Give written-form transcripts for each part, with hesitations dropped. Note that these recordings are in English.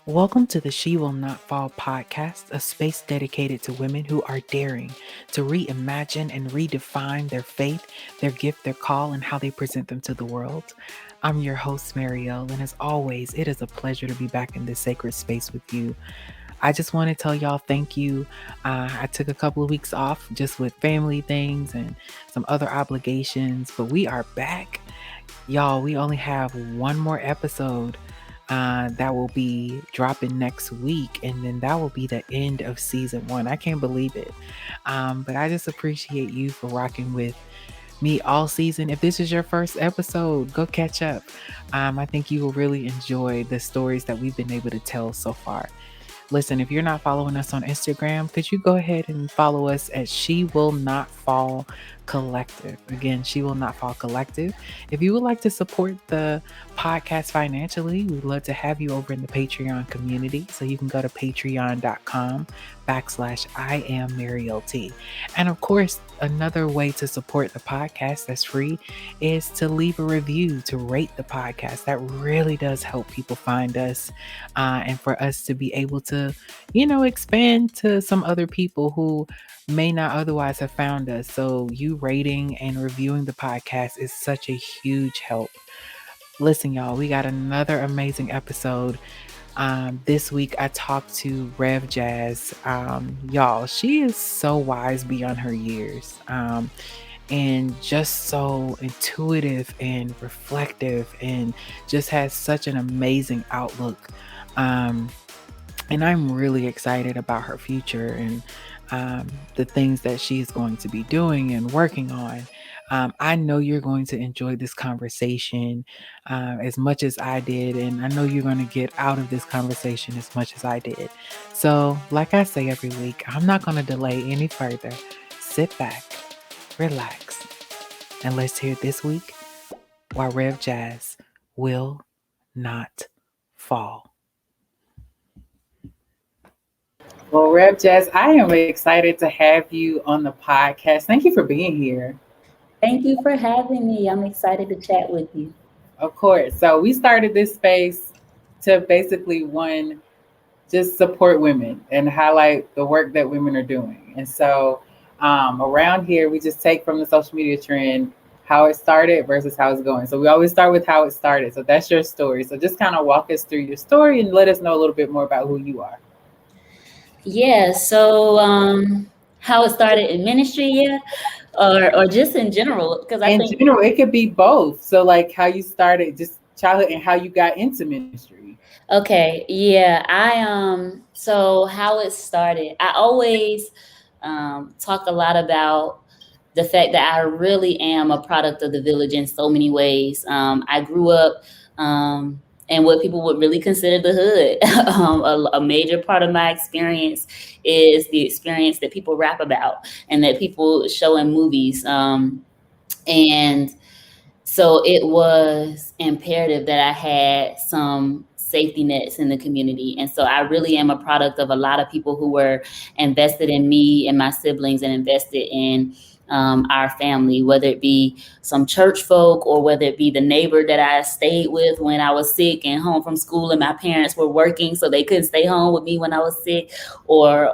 Welcome to the She Will Not Fall podcast, a space dedicated to women who are daring to reimagine and redefine their faith, their gift, their call, and how they present them to the world. I'm your host, Marielle, and as always, it is a pleasure to be back in this sacred space with you. I just want to tell y'all thank you. I took a couple of weeks off just with family things and some other obligations, but we are back. Y'all, we only have one more episode that will be dropping next week, and then that will be the end of season 1. I can't believe it. But I just appreciate you for rocking with me all season. If this is your first episode, go catch up. I think you will really enjoy the stories that we've been able to tell so far. Listen, if you're not following us on Instagram, could you go ahead and follow us at She Will Not Fall Collective? Again, She Will Not Fall Collective. If you would like to support the podcast financially, we'd love to have you over in the Patreon community. So you can go to patreon.com/I am Mary LT. And of course, another way to support the podcast that's free is to leave a review, to rate the podcast. That really does help people find us and for us to be able to, expand to some other people who may not otherwise have found us. So you rating and reviewing the podcast is such a huge help. Listen, y'all, we got another amazing episode. This week I talked to Rev Jaz. Y'all, she is so wise beyond her years. And just so intuitive and reflective, and just has such an amazing outlook. And I'm really excited about her future and the things that she's going to be doing and working on. I know you're going to enjoy this conversation as much as I did, and I know you're going to get out of this conversation as much as I did. So, like I say every week, I'm not going to delay any further. Sit back, relax, and let's hear this week why Rev Jaz will not fall. Well, Rev Jaz, I am excited to have you on the podcast. Thank you for being here. Thank you for having me. I'm excited to chat with you. Of course. So we started this space to basically, just support women and highlight the work that women are doing. And so around here, we just take from the social media trend how it started versus how it's going. So we always start with how it started. So that's your story. So just kind of walk us through your story and let us know a little bit more about who you are. Yeah, so how it started in ministry, yeah, or just in general, because I think in general it could be both. So like how you started just childhood and how you got into ministry. Okay, yeah, so how it started, I always talk a lot about the fact that I really am a product of the village in so many ways. I grew up and what people would really consider the hood. A major part of my experience is the experience that people rap about and that people show in movies. And so it was imperative that I had some safety nets in the community. And so I really am a product of a lot of people who were invested in me and my siblings and invested in our family, whether it be some church folk or whether it be the neighbor that I stayed with when I was sick and home from school and my parents were working so they couldn't stay home with me when I was sick, or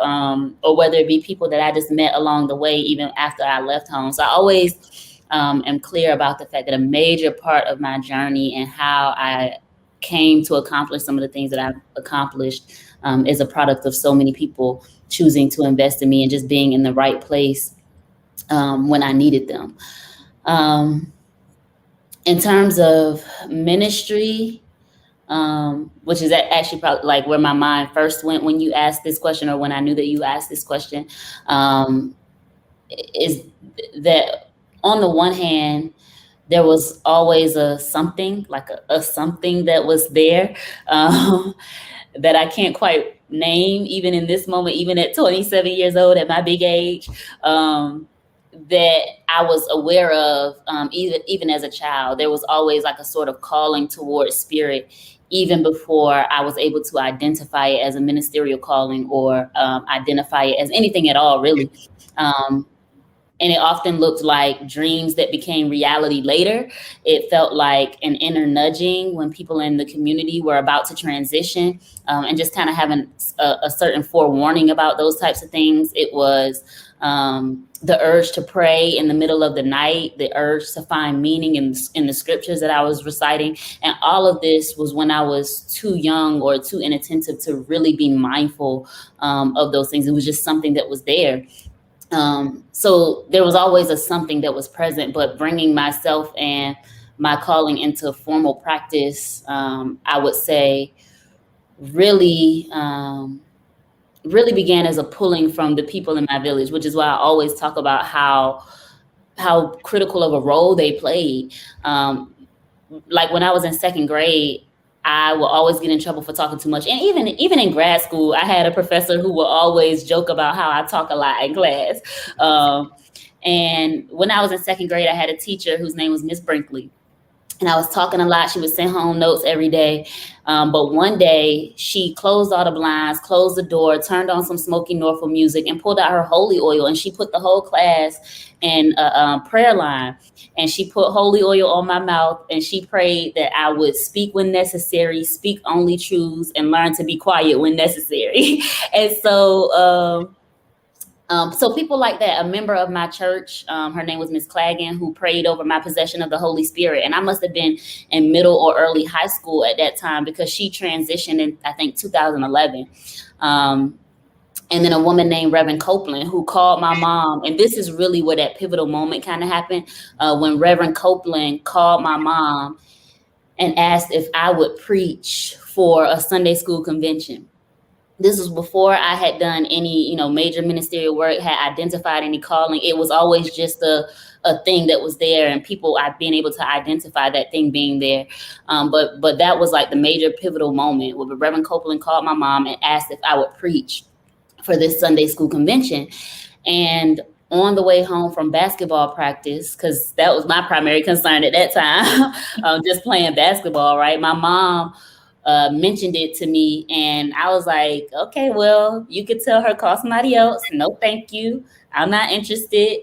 whether it be people that I just met along the way even after I left home. So I always am clear about the fact that a major part of my journey and how I came to accomplish some of the things that I've accomplished is a product of so many people choosing to invest in me and just being in the right place when I needed them. In terms of ministry, which is actually probably like where my mind first went when you asked this question, or when I knew that you asked this question, is that on the one hand, there was always a something, like a something that was there that I can't quite name, even in this moment, even at 27 years old, at my big age, that I was aware of, even as a child. There was always like a sort of calling towards spirit, even before I was able to identify it as a ministerial calling or identify it as anything at all, really. And it often looked like dreams that became reality later. It felt like an inner nudging when people in the community were about to transition, and just kind of having a certain forewarning about those types of things. It was the urge to pray in the middle of the night, the urge to find meaning in the scriptures that I was reciting. And all of this was when I was too young or too inattentive to really be mindful of those things. It was just something that was there. So there was always a something that was present, but bringing myself and my calling into formal practice, I would say really began as a pulling from the people in my village, which is why I always talk about how critical of a role they played. Like when I was in second grade, I will always get in trouble for talking too much. And even in grad school, I had a professor who would always joke about how I talk a lot in class. And when I was in second grade, I had a teacher whose name was Miss Brinkley. And I was talking a lot. She would send home notes every day. But one day she closed all the blinds, closed the door, turned on some Smoky Norfolk music, and pulled out her holy oil. And she put the whole class in a prayer line. And she put holy oil on my mouth. And she prayed that I would speak when necessary, speak only truths, and learn to be quiet when necessary. And so people like that, a member of my church, her name was Miss Claggan, who prayed over my possession of the Holy Spirit. And I must have been in middle or early high school at that time, because she transitioned in, I think, 2011. And then a woman named Reverend Copeland, who called my mom. And this is really where that pivotal moment kind of happened, when Reverend Copeland called my mom and asked if I would preach for a Sunday school convention. This was before I had done any, major ministerial work, had identified any calling. It was always just a thing that was there, and people, I've been able to identify that thing being there. But that was like the major pivotal moment where Reverend Copeland called my mom and asked if I would preach for this Sunday school convention. And on the way home from basketball practice, because that was my primary concern at that time, just playing basketball, right? My mom mentioned it to me, and I was like, okay, well, you could tell her, call somebody else. No, thank you. I'm not interested.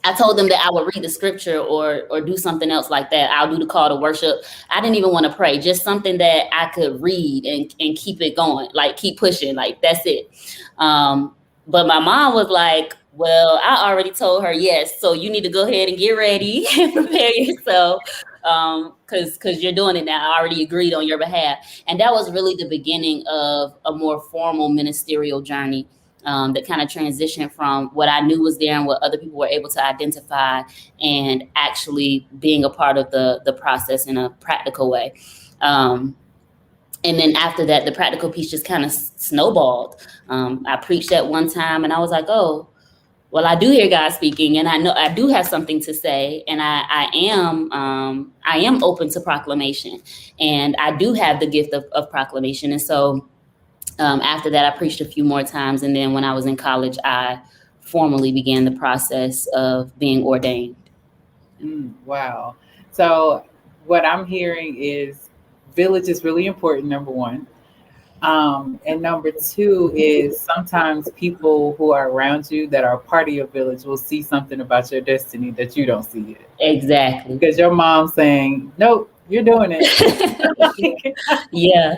I told them that I would read the scripture or do something else like that. I'll do the call to worship. I didn't even want to pray, just something that I could read and keep it going, like keep pushing, like that's it. But my mom was like, well, I already told her yes, so you need to go ahead and get ready and prepare yourself, because you're doing it now. I already agreed on your behalf. And that was really the beginning of a more formal ministerial journey, that kind of transitioned from what I knew was there and what other people were able to identify, and actually being a part of the process in a practical way. And then after that, the practical piece just kind of snowballed. I preached that one time, and I was like, oh, well, I do hear God speaking, and I know I do have something to say, and I am open to proclamation, and I do have the gift of proclamation. And so after that, I preached a few more times, and then when I was in college, I formally began the process of being ordained. Wow. So what I'm hearing is village is really important, number one. And number two is sometimes people who are around you that are part of your village will see something about your destiny that you don't see it. Exactly. Because your mom's saying, nope, you're doing it. Yeah.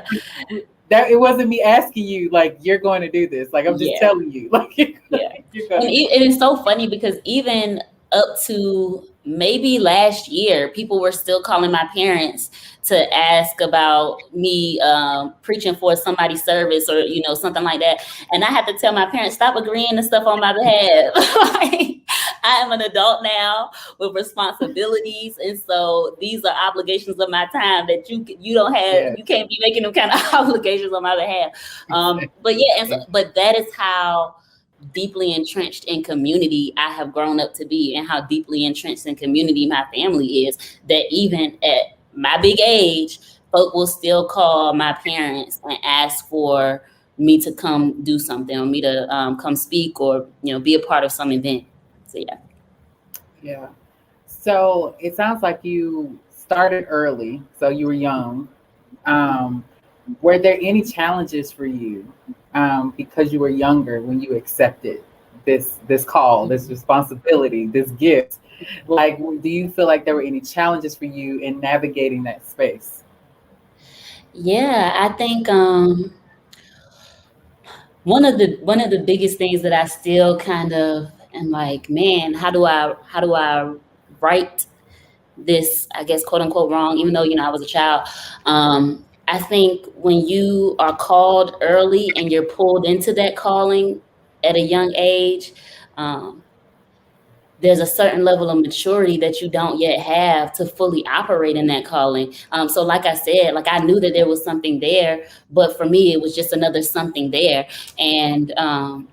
That it wasn't me asking you, like, you're going to do this. Like, I'm just telling you. Like, yeah. And it is so funny because even up to maybe last year, people were still calling my parents to ask about me preaching for somebody's service or, something like that. And I had to tell my parents, stop agreeing to stuff on my behalf. Like, I am an adult now with responsibilities. And so these are obligations of my time that you don't have. Yes. You can't be making them kind of obligations on my behalf. But that is how deeply entrenched in community I have grown up to be, and how deeply entrenched in community my family is, that even at my big age, folk will still call my parents and ask for me to come do something, or me to come speak, or be a part of some event. So yeah. So it sounds like you started early, so you were young. Were there any challenges for you because you were younger when you accepted this call, this responsibility, this gift. Like, do you feel like there were any challenges for you in navigating that space? Yeah, I think one of the biggest things that I still kind of am like, man, how do I write this, I guess, quote unquote wrong, even though, I was a child. I think when you are called early and you're pulled into that calling at a young age, um, there's a certain level of maturity that you don't yet have to fully operate in that calling. So like I said, like I knew that there was something there, but for me, it was just another something there. And on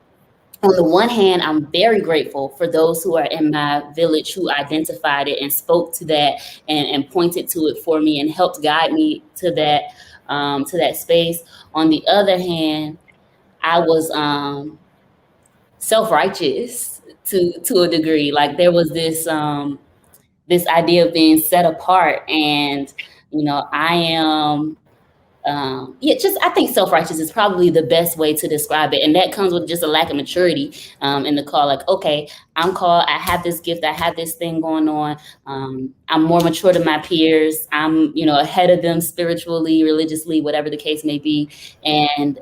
the one hand, I'm very grateful for those who are in my village who identified it and spoke to that and pointed to it for me and helped guide me to that space. On the other hand, I was self-righteous to a degree. Like there was this idea of being set apart, and I am just I think self-righteous is probably the best way to describe it, and that comes with just a lack of maturity in the call. Like, okay, I'm called, I have this gift, I have this thing going on. I'm more mature than my peers. I'm ahead of them spiritually, religiously, whatever the case may be, and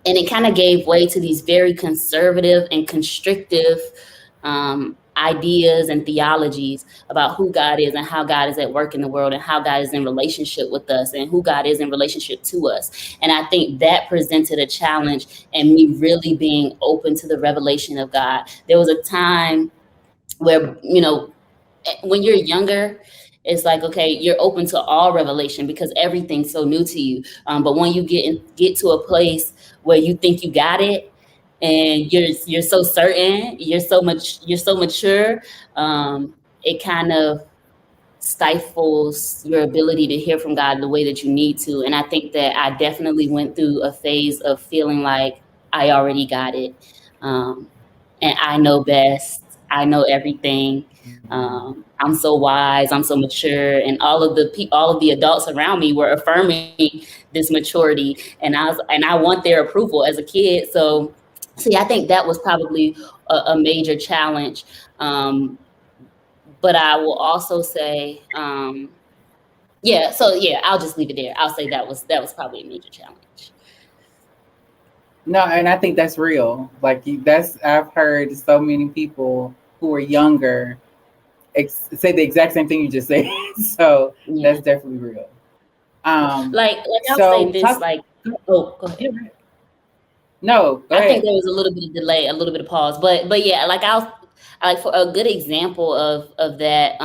it kind of gave way to these very conservative and constrictive ideas and theologies about who God is and how God is at work in the world and how God is in relationship with us and who God is in relationship to us. And I think that presented a challenge in me really being open to the revelation of God. There was a time where, when you're younger, it's like, okay, you're open to all revelation because everything's so new to you. But when you get to a place where you think you got it, and you're so certain, you're so mature, it kind of stifles your ability to hear from God the way that you need to. And I think that I definitely went through a phase of feeling like I already got it, and I know best. I know everything. I'm so wise. I'm so mature, and all of the adults around me were affirming this maturity, and I want their approval as a kid. So, see, I think that was probably a major challenge. But I will also say, yeah. So yeah, I'll just leave it there. I'll say that was probably a major challenge. No, and I think that's real. Like I've heard so many people who are younger say the exact same thing you just said. So Yeah. that's definitely real. Like I'll say this. Go ahead. No, go ahead. I think there was a little bit of delay, a little bit of pause, but yeah, like for a good example of that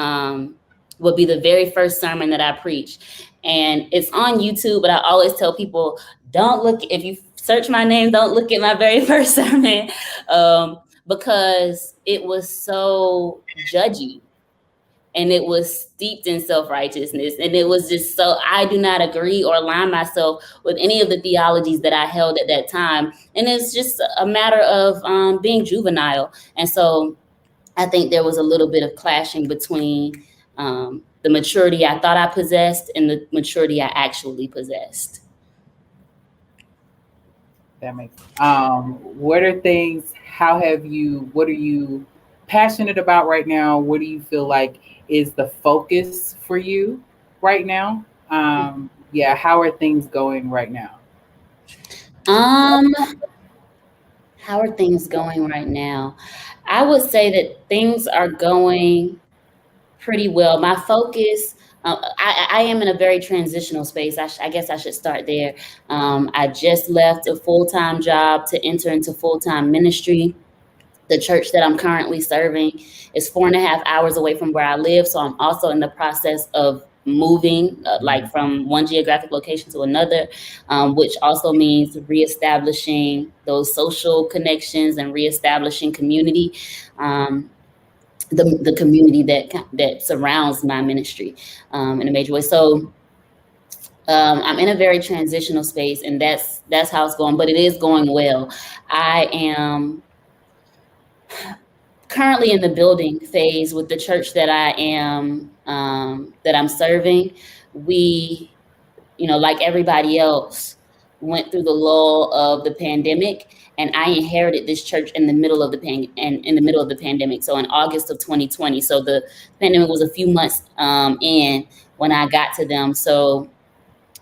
would be the very first sermon that I preached, and it's on YouTube. But I always tell people, if you search my name, don't look at my very first sermon, because it was so judgy. And it was steeped in self-righteousness. And it was just so, I do not agree or align myself with any of the theologies that I held at that time. And it's just a matter of being juvenile. And so I think there was a little bit of clashing between the maturity I thought I possessed and the maturity I actually possessed. That makes what are things, what are you passionate about right now? What do you feel like is the focus for you right now? Yeah, how are things going right now? How are things going right now? I would say that things are going pretty well. My focus, I am in a very transitional space. I guess I should start there. I just left a full-time job to enter into full-time ministry. The church that I'm currently serving is 4.5 hours away from where I live. So I'm also in the process of moving like from one geographic location to another, which also means reestablishing those social connections and reestablishing community, the community that surrounds my ministry in a major way. So I'm in a very transitional space, and that's how it's going, but it is going well. I am currently in the building phase with the church that I'm serving. We, like everybody else, went through the lull of the pandemic, and I inherited this church in the middle of the pandemic. So in August of 2020. So the pandemic was a few months in when I got to them. So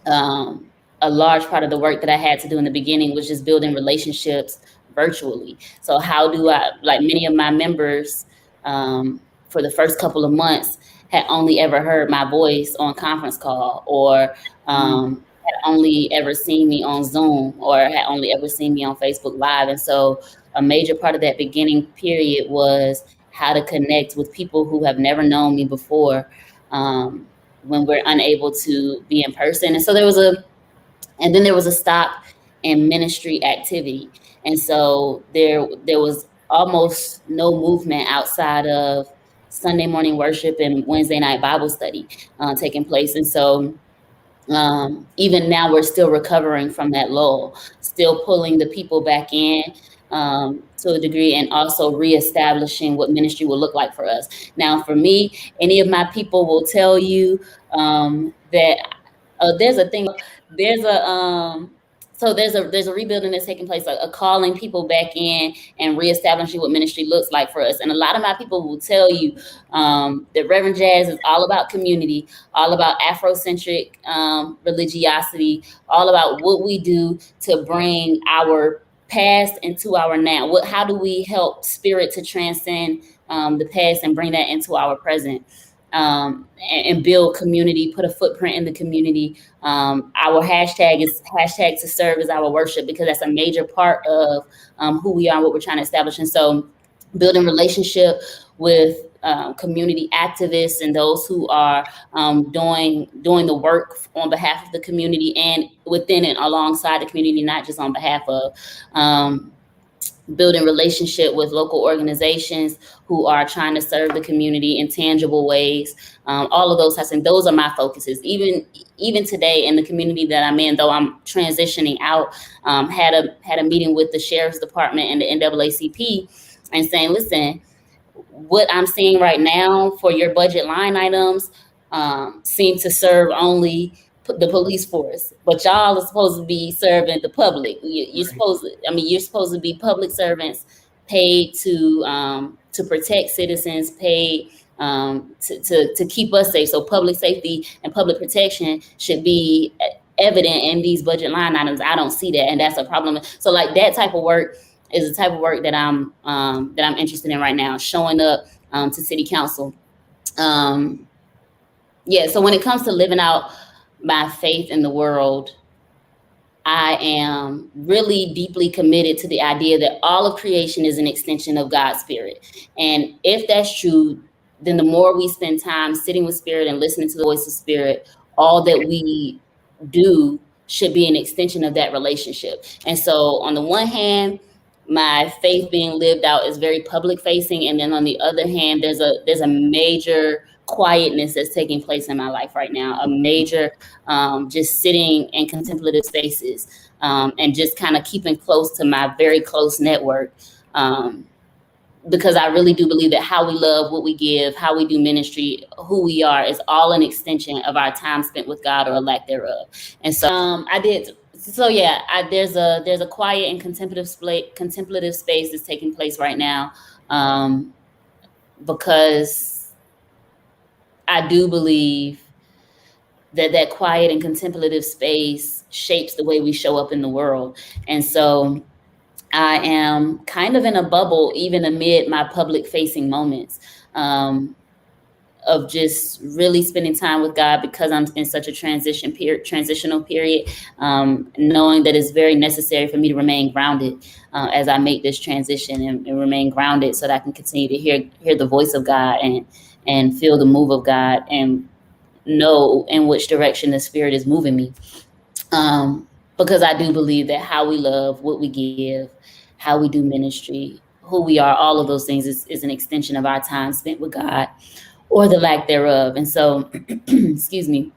a large part of the work that I had to do in the beginning was just building relationships virtually. So how do I, like many of my members, for the first couple of months had only ever heard my voice on conference call, or had only ever seen me on Zoom, or had only ever seen me on Facebook Live. And so a major part of that beginning period was how to connect with people who have never known me before, when we're unable to be in person. And so there was a stop in ministry activity. And so there was almost no movement outside of Sunday morning worship and Wednesday night Bible study taking place. And so even now we're still recovering from that lull, still pulling the people back in to a degree, and also reestablishing what ministry will look like for us. Now, for me, any of my people will tell you that there's a rebuilding that's taking place, a calling people back in and reestablishing what ministry looks like for us. And a lot of my people will tell you that Rev Jaz is all about community, all about Afrocentric religiosity, all about what we do to bring our past into our now. How do we help spirit to transcend the past and bring that into our present? And build community, put a footprint in the community. Our hashtag is hashtag to serve as our worship, because that's a major part of who we are, what we're trying to establish. And so building relationship with community activists and those who are doing the work on behalf of the community and within and alongside the community, not just on behalf of. Building relationship with local organizations who are trying to serve the community in tangible ways. All of those types, and those are my focuses. Even today in the community that I'm in, though I'm transitioning out, had a meeting with the Sheriff's Department and the NAACP, and saying, listen, what I'm seeing right now for your budget line items seem to serve only the police force, but y'all are supposed to be serving the public. You're supposed to be public servants, paid to protect citizens, paid to keep us safe. So public safety and public protection should be evident in these budget line items. I don't see that, and that's a problem. So like that type of work is the type of work that I'm interested in right now, showing up to city council. So when it comes to living out my faith in the world, I am really deeply committed to the idea that all of creation is an extension of God's spirit. And if that's true, then the more we spend time sitting with spirit and listening to the voice of spirit, all that we do should be an extension of that relationship. And so on the one hand, my faith being lived out is very public facing. And then on the other hand, there's a major quietness that's taking place in my life right now, a major just sitting in contemplative spaces and just kind of keeping close to my very close network, because I really do believe that how we love, what we give, how we do ministry, who we are is all an extension of our time spent with God or a lack thereof. And so there's a quiet and contemplative space that's taking place right now, because I do believe that quiet and contemplative space shapes the way we show up in the world. And so I am kind of in a bubble, even amid my public facing moments, of just really spending time with God, because I'm in such a transitional period, knowing that it's very necessary for me to remain grounded as I make this transition and remain grounded so that I can continue to hear the voice of God and feel the move of God and know in which direction the Spirit is moving me. Because I do believe that how we love, what we give, how we do ministry, who we are, all of those things is an extension of our time spent with God or the lack thereof. And so, excuse me.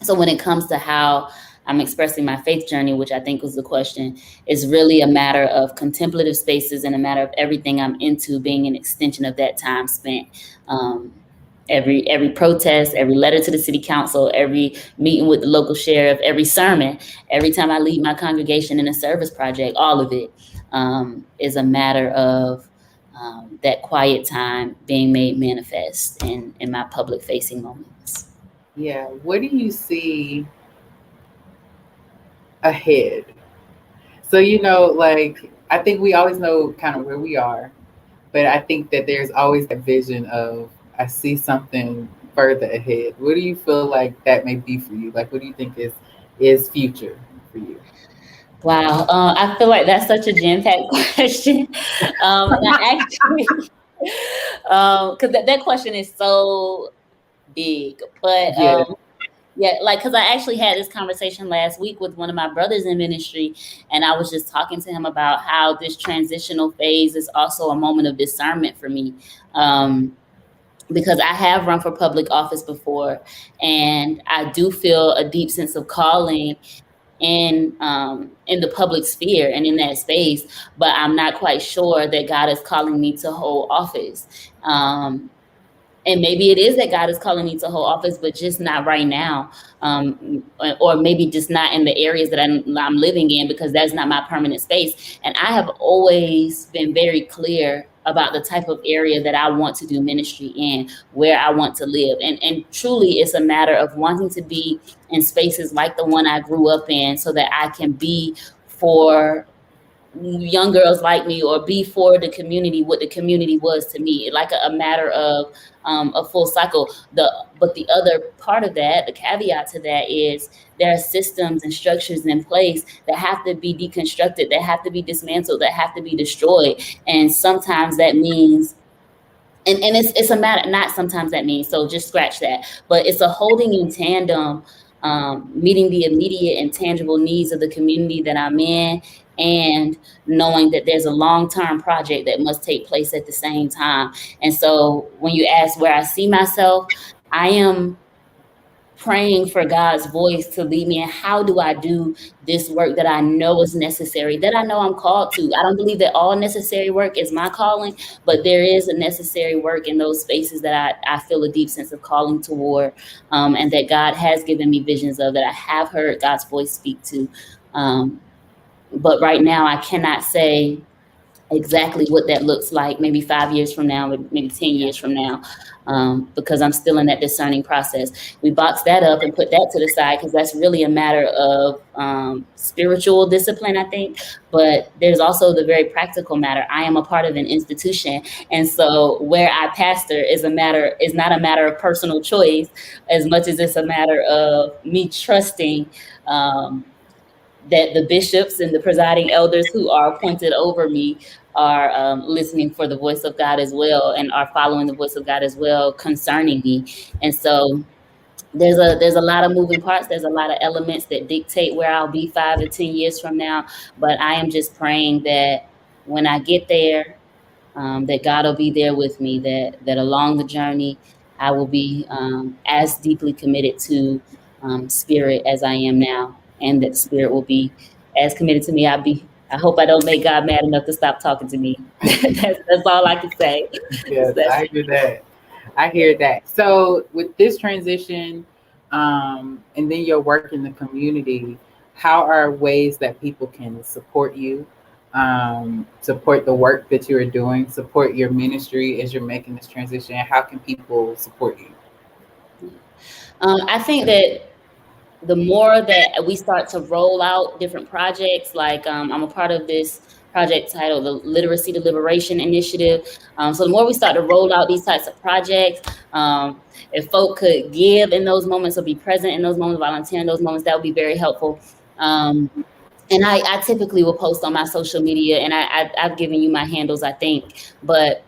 So when it comes to how I'm expressing my faith journey, which I think was the question, is really a matter of contemplative spaces and a matter of everything I'm into being an extension of that time spent. Every protest, every letter to the city council, every meeting with the local sheriff, every sermon, every time I lead my congregation in a service project, all of it is a matter of that quiet time being made manifest in my public facing moments. Yeah. What do you see ahead? So, like, I think we always know kind of where we are, but I think that there's always that vision of, I see something further ahead. What do you feel like that may be for you? Like, what do you think is future for you? Wow, I feel like that's such a jam-packed question. And I actually, because that question is so big, but Yeah. yeah, like, because I actually had this conversation last week with one of my brothers in ministry, and I was just talking to him about how this transitional phase is also a moment of discernment for me. Because I have run for public office before, and I do feel a deep sense of calling in the public sphere and in that space, but I'm not quite sure that God is calling me to hold office. And maybe it is that God is calling me to hold office, but just not right now. Or maybe just not in the areas that I'm living in, because that's not my permanent space. And I have always been very clear about the type of area that I want to do ministry in, where I want to live. And truly, it's a matter of wanting to be in spaces like the one I grew up in, so that I can be for young girls like me, or be for the community what the community was to me, like a matter of a full cycle. But the other part of that, the caveat to that, is there are systems and structures in place that have to be deconstructed, that have to be dismantled, that have to be destroyed. And sometimes that means, and it's a matter, not sometimes that means, so just scratch that, but it's a holding in tandem, meeting the immediate and tangible needs of the community that I'm in, and knowing that there's a long-term project that must take place at the same time. And so when you ask where I see myself, I am praying for God's voice to lead me in how do I do this work that I know is necessary, that I know I'm called to. I don't believe that all necessary work is my calling, but there is a necessary work in those spaces that I feel a deep sense of calling toward, and that God has given me visions of, that I have heard God's voice speak to. But right now, I cannot say exactly what that looks like, maybe 5 years from now, maybe 10 years from now, because I'm still in that discerning process. We box that up and put that to the side, because that's really a matter of spiritual discipline, I think. But there's also the very practical matter. I am a part of an institution, and so where I pastor is not a matter of personal choice, as much as it's a matter of me trusting that the bishops and the presiding elders who are appointed over me are listening for the voice of God as well, and are following the voice of God as well concerning me. And so there's a lot of moving parts. There's a lot of elements that dictate where I'll be 5 to 10 years from now. But I am just praying that when I get there, that God will be there with me, that along the journey, I will be as deeply committed to spirit as I am now, and that spirit will be as committed to me. I hope I don't make God mad enough to stop talking to me. That's all I can say. Yes, I hear that. I hear that. So with this transition, and then your work in the community, how are ways that people can support you, support the work that you are doing, support your ministry as you're making this transition? How can people support you? I think that the more that we start to roll out different projects, like I'm a part of this project titled the Literacy to Liberation Initiative. So the more we start to roll out these types of projects, if folk could give in those moments, or be present in those moments, volunteer in those moments, that would be very helpful. And I typically will post on my social media, and I've given you my handles, I think. But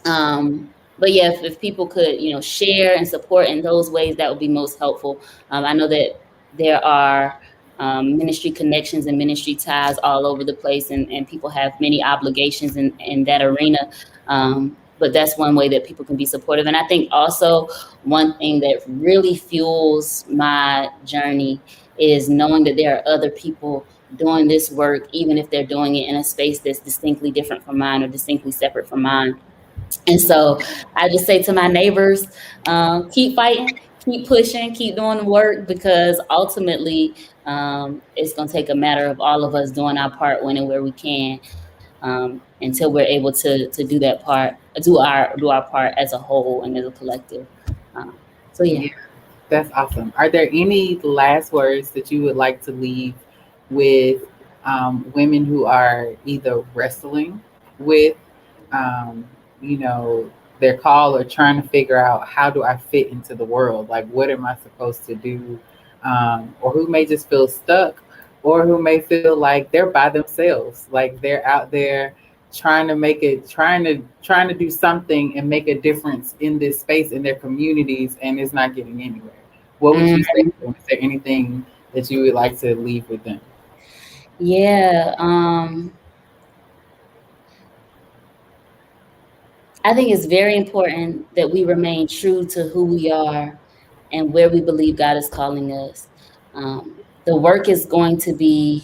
yeah, if people could, share and support in those ways, that would be most helpful. I know that there are ministry connections and ministry ties all over the place, and people have many obligations in that arena. But that's one way that people can be supportive. And I think also one thing that really fuels my journey is knowing that there are other people doing this work, even if they're doing it in a space that's distinctly different from mine, or distinctly separate from mine. And so I just say to my neighbors, keep fighting, keep pushing, keep doing the work, because ultimately it's going to take a matter of all of us doing our part when and where we can. until we're able to do that part, do our part as a whole and as a collective. So yeah. Yeah, that's awesome. Are there any last words that you would like to leave with women who are either wrestling with, um, you know, their call or trying to figure out how do I fit into the world? Like, what am I supposed to do? Or who may just feel stuck, or who may feel like they're by themselves, like they're out there trying to make it, trying to do something and make a difference in this space in their communities, and it's not getting anywhere. What would Mm, you say to them? Is there anything that you would like to leave with them? yeah. I think it's very important that we remain true to who we are and where we believe God is calling us. The work is going to be,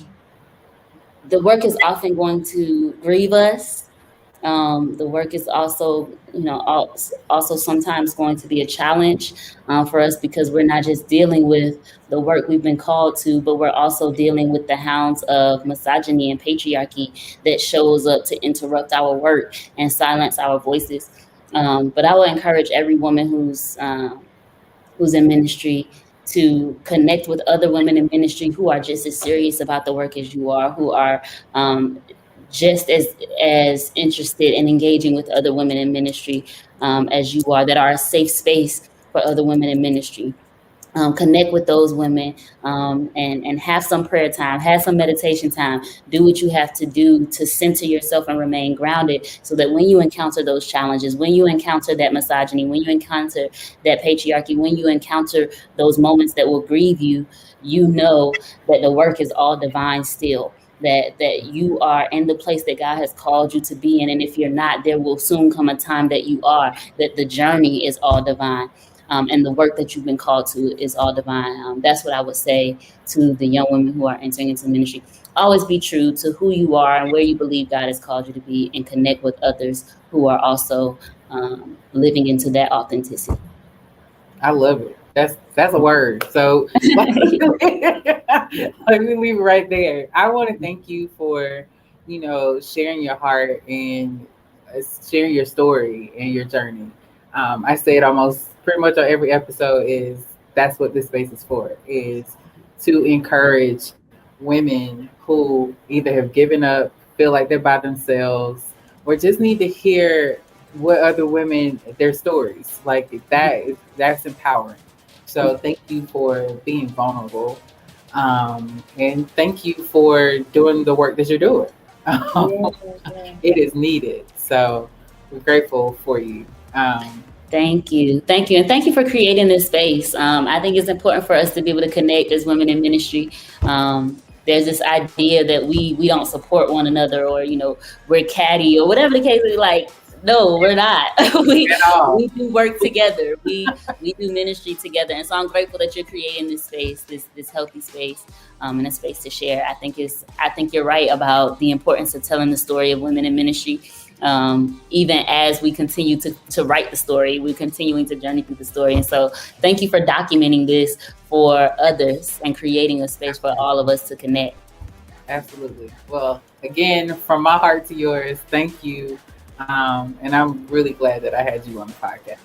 the work is often going to grieve us. The work is also, also sometimes going to be a challenge for us, because we're not just dealing with the work we've been called to, but we're also dealing with the hounds of misogyny and patriarchy that shows up to interrupt our work and silence our voices. But I will encourage every woman who's in ministry to connect with other women in ministry who are just as serious about the work as you are, who are just as interested in engaging with other women in ministry as you are, that are a safe space for other women in ministry. Connect with those women, and have some prayer time, have some meditation time, do what you have to do to center yourself and remain grounded, so that when you encounter those challenges, when you encounter that misogyny, when you encounter that patriarchy, when you encounter those moments that will grieve you, you know that the work is all divine still, that you are in the place that God has called you to be in. And if you're not, there will soon come a time that you are, that the journey is all divine. And the work that you've been called to is all divine. That's what I would say to the young women who are entering into ministry. Always be true to who you are and where you believe God has called you to be, and connect with others who are also living into that authenticity. I love it. That's a word. So let me leave it right there. I want to thank you for, sharing your heart and sharing your story and your journey. I say it almost pretty much on every episode, is that's what this space is for, is to encourage women who either have given up, feel like they're by themselves, or just need to hear what other women, their stories, like that's empowering. So thank you for being vulnerable, and thank you for doing the work that you're doing. Yeah, yeah. It is needed, so we're grateful for you. Thank you. Thank you. And thank you for creating this space. I think it's important for us to be able to connect as women in ministry. There's this idea that we don't support one another, or, we're catty or whatever the case is. Like, no, we're not. we At all. we do work together. We do ministry together. And so I'm grateful that you're creating this space, this healthy space, and a space to share. I think you're right about the importance of telling the story of women in ministry. Even as we continue to write the story, we're continuing to journey through the story. And so thank you for documenting this for others and creating a space for all of us to connect. Absolutely. Well, again, from my heart to yours, thank you. And I'm really glad that I had you on the podcast.